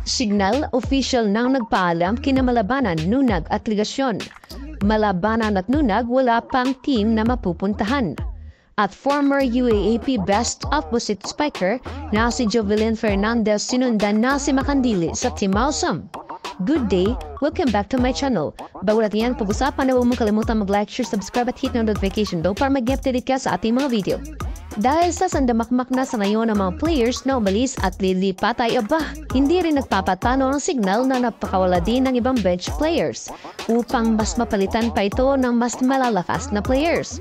Signal, official nang nagpaalam kina Malabanan, Nunag at Ligasyon. Malabanan at Nunag wala pang team na mapupuntahan. At former UAAP Best Opposite Spiker na si Jovelyn Fernandez sinundan na si Makandili sa Team Awesome. Good day! Welcome back to my channel. Bago natin yan, pag-usapan na huwag mong kalimutan mag-like, share, subscribe at hit ng notification bell para mag-update ka sa ating mga video. Dahil sa sandamakmak na sa ngayon ng mga players na umalis at lilipat ay hindi rin nagpapatano ang signal na napakawala din ng ibang bench players upang mas mapalitan pa ito ng mas malalakas na players.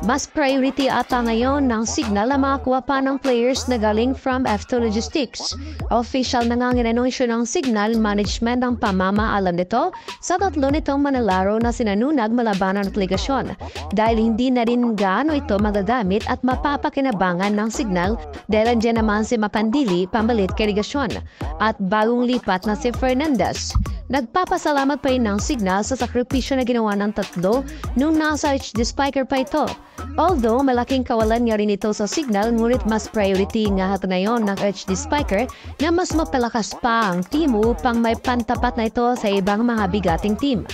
Mas priority ata ngayon ng signal na makakuha pa ng players na galing from F2 Logistics. Official na nga inanunsyo ng signal management ang pamamaalam nito sa tatlo nitong manlalaro na sina Nunag, Malabanan at Ligasyon. Dahil hindi na rin gaano ito magagamit at mapapakinabangan ng signal dahil andyan naman si Mapandili pambalit kay Ligasyon. At bagong lipat na si Fernandez. Nagpapasalamat pa rin ng signal sa sakripisyo na ginawa ng tatlo nung nasa HD Spiker pa ito. Although malaking kawalan nga rin ito sa signal, ngunit mas priority nga ito na yon ng HD Spiker na mas mapalakas pa ang team upang may pantapat na ito sa ibang mga bigating team.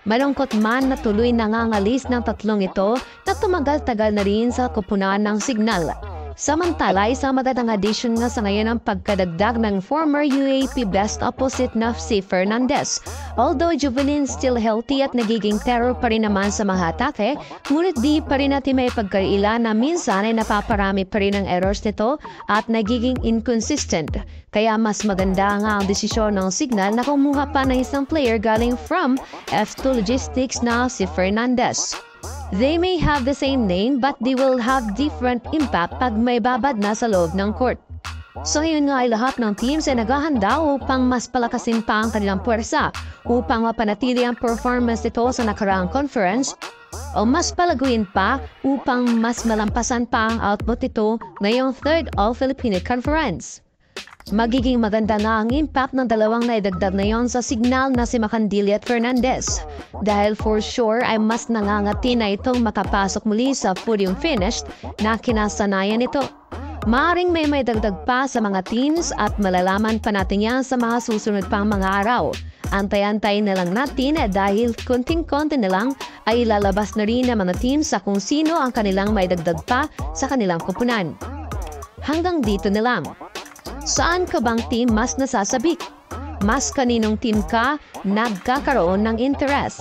Malungkot man na tuloy nangangalis ng tatlong ito na tumagal-tagal na rin sa kupunan ng signal. Samantala, isang magandang addition nga sa ngayon ang pagkadagdag ng former UAP Best Opposite na si Fernandez. Although Jovelyn still healthy at nagiging terror pa rin naman sa mga atake, ngunit di pa rin natin may pagkaila na minsan ay napaparami pa rin ang errors nito at nagiging inconsistent. Kaya mas maganda nga ang desisyon ng signal na kumuha pa ng isang player galing from F2 Logistics na si Fernandez. They may have the same name but they will have different impact pag may babad na sa loob ng court. So yun nga ay lahat ng teams ay naghahanda upang mas palakasin pa ang kanilang puwersa upang mapanatili ang performance nito sa nakaraang conference o mas palaguin pa upang mas malampasan pa ang output nito ngayong third All-Filipino Conference. Magiging maganda nga ang impact ng dalawang naidagdag na yon sa signal na si Makandili at Fernandez. Dahil for sure ay mas nangangati na itong makapasok muli sa podium finish na kinasanayan ito. Maaring may dagdag pa sa mga teams at malalaman pa natin yan sa mga susunod pang mga araw. Antay-antay na lang natin dahil konting-konti na lang ay ilalabas na rin ng mga teams sa kung sino ang kanilang may dagdag pa sa kanilang kupunan. Hanggang dito na lang. Saan ka bang team mas nasasabik? Mas kaninong team ka nagkakaroon ng interest?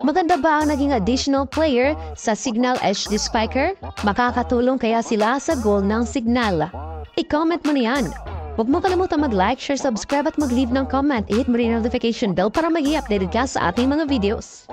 Maganda ba ang naging additional player sa Signal HD Spiker? Makakatulong kaya sila sa goal ng Signal? I-comment mo niyan. Huwag mo kalimutan mag-like, share, subscribe at mag-leave ng comment. I-hit mo rin ang notification bell para mag-i-updated ka sa ating mga videos.